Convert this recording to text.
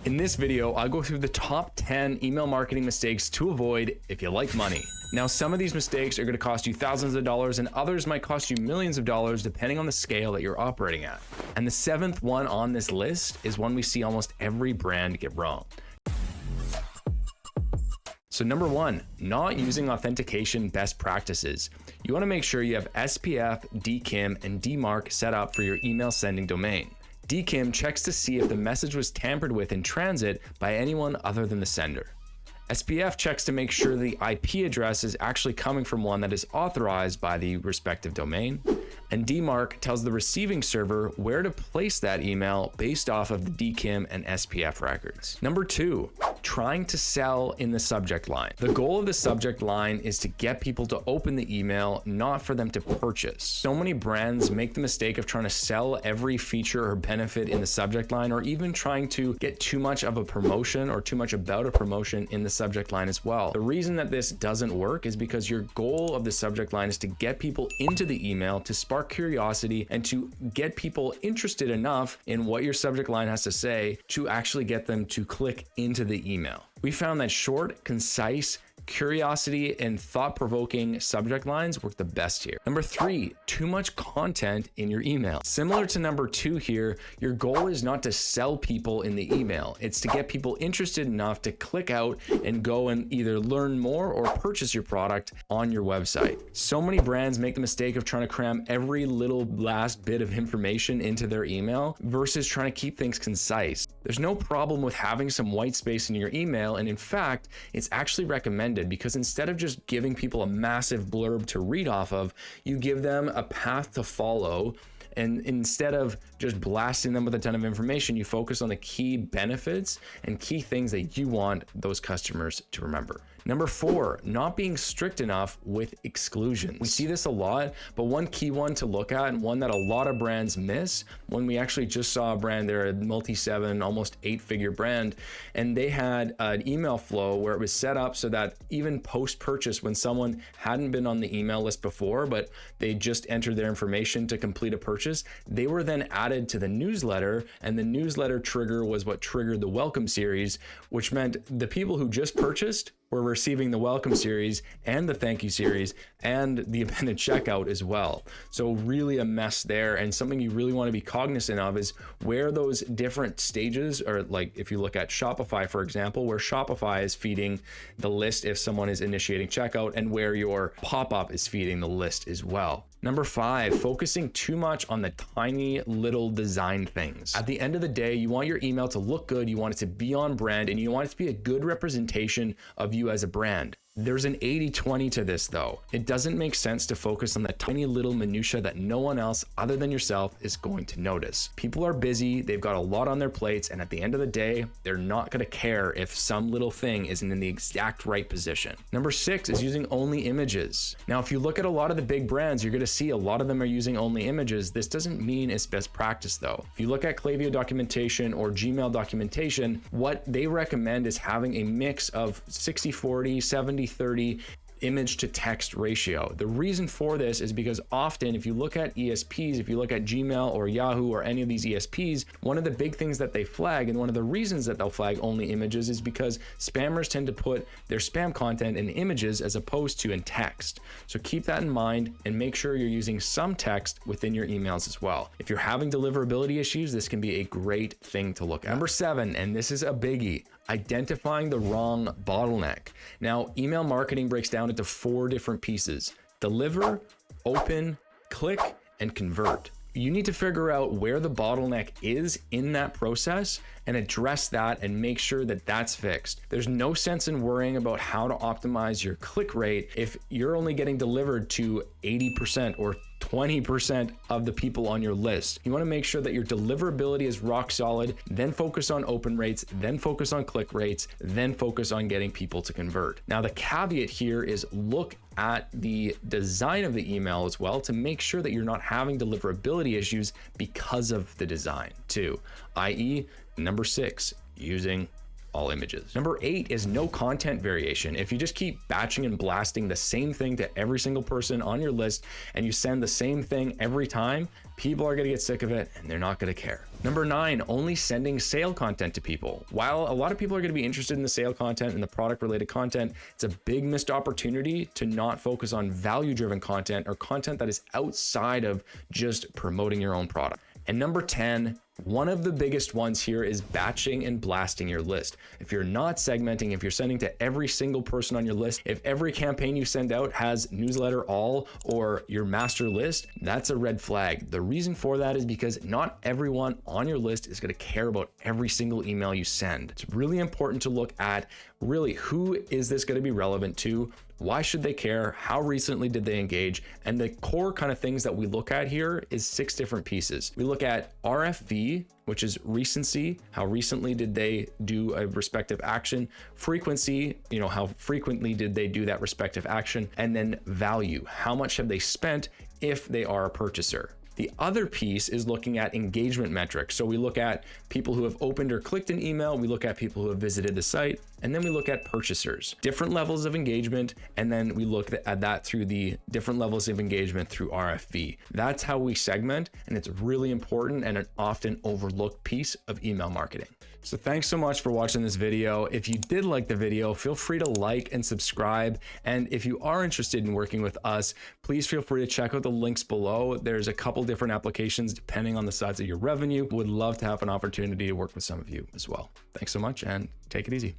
In this video, I'll go through the top 10 email marketing mistakes to avoid if you like money. Now, some of these mistakes are going to cost you thousands of dollars and others might cost you millions of dollars depending on the scale that you're operating at. And the seventh one on this list is one we see almost every brand get wrong. So number one, not using authentication best practices. You want to make sure you have SPF, DKIM, and DMARC set up for your email sending domain. DKIM checks to see if the message was tampered with in transit by anyone other than the sender. SPF checks to make sure the IP address is actually coming from one that is authorized by the respective domain. And DMARC tells the receiving server where to place that email based off of the DKIM and SPF records. Number two, trying to sell in the subject line. The goal of the subject line is to get people to open the email, not for them to purchase. So many brands make the mistake of trying to sell every feature or benefit in the subject line, or even trying to get too much of a promotion or too much about a promotion in the subject line as well. The reason that this doesn't work is because your goal of the subject line is to get people into the email, to spark curiosity, and to get people interested enough in what your subject line has to say to actually get them to click into the email. We found that short, concise, curiosity and thought-provoking subject lines work the best here. Number three, too much content in your email. Similar to number two here, your goal is not to sell people in the email. It's to get people interested enough to click out and go and either learn more or purchase your product on your website. So many brands make the mistake of trying to cram every little last bit of information into their email versus trying to keep things concise. There's no problem with having some white space in your email, and in fact, it's actually recommended because instead of just giving people a massive blurb to read off of, you give them a path to follow. And instead of just blasting them with a ton of information, you focus on the key benefits and key things that you want those customers to remember. Number four, not being strict enough with exclusions. We see this a lot, but one key one to look at, and one that a lot of brands miss, when we actually just saw a brand, they're a multi-7, almost 8-figure brand, and they had an email flow where it was set up so that even post-purchase, when someone hadn't been on the email list before, but they just entered their information to complete a purchase, they were then added to the newsletter, and the newsletter trigger was what triggered the welcome series, which meant the people who just purchased were receiving the welcome series and the thank you series and the appended checkout as well. So really a mess there, and something you really want to be cognizant of is where those different stages are. Like if you look at Shopify, for example, where Shopify is feeding the list if someone is initiating checkout, and where your pop-up is feeding the list as well. Number five, focusing too much on the tiny little design things. At the end of the day, you want your email to look good, you want it to be on brand, and you want it to be a good representation of you as a brand. There's an 80-20 to this though. It doesn't make sense to focus on the tiny little minutia that no one else other than yourself is going to notice. People are busy, they've got a lot on their plates, and at the end of the day, they're not gonna care if some little thing isn't in the exact right position. Number six is using only images. Now, if you look at a lot of the big brands, you're gonna see a lot of them are using only images. This doesn't mean it's best practice though. If you look at Klaviyo documentation or Gmail documentation, what they recommend is having a mix of 60-40, 70-30 image to text ratio. The reason for this is because often if you look at ESPs, if you look at Gmail or Yahoo or any of these ESPs, one of the big things that they flag, and one of the reasons that they'll flag only images, is because spammers tend to put their spam content in images as opposed to in text. So keep that in mind and make sure you're using some text within your emails as well. If you're having deliverability issues, this can be a great thing to look at. Number seven, and this is a biggie, identifying the wrong bottleneck. Now, email marketing breaks down into 4 different pieces: deliver, open, click, and convert. You need to figure out where the bottleneck is in that process and address that and make sure that that's fixed. There's no sense in worrying about how to optimize your click rate if you're only getting delivered to 80% or 20% of the people on your list. You want to make sure that your deliverability is rock solid, then focus on open rates, then focus on click rates, then focus on getting people to convert. Now, the caveat here is look at the design of the email as well to make sure that you're not having deliverability issues because of the design too, i.e. number 6, using all images. Number 8 is no content variation. If you just keep batching and blasting the same thing to every single person on your list and you send the same thing every time, people are gonna get sick of it and they're not gonna care. Number 9, only sending sale content to people. While a lot of people are gonna be interested in the sale content and the product related content, it's a big missed opportunity to not focus on value driven content or content that is outside of just promoting your own product. And number 10, one of the biggest ones here is batching and blasting your list. If you're not segmenting, if you're sending to every single person on your list, if every campaign you send out has newsletter all or your master list, that's a red flag. The reason for that is because not everyone on your list is going to care about every single email you send. It's really important to look at really who is this going to be relevant to? Why should they care? How recently did they engage? And the core kind of things that we look at here is 6 different pieces. We look at RFV, which is recency. How recently did they do a respective action? Frequency, how frequently did they do that respective action? And then value, how much have they spent if they are a purchaser? The other piece is looking at engagement metrics. So we look at people who have opened or clicked an email, we look at people who have visited the site, and then we look at purchasers, different levels of engagement, and then we look at that through the different levels of engagement through RFV. That's how we segment, and it's really important and an often overlooked piece of email marketing. So thanks so much for watching this video. If you did like the video, feel free to like and subscribe. And if you are interested in working with us, please feel free to check out the links below. There's a couple different applications depending on the size of your revenue. Would love to have an opportunity to work with some of you as well. Thanks so much and take it easy.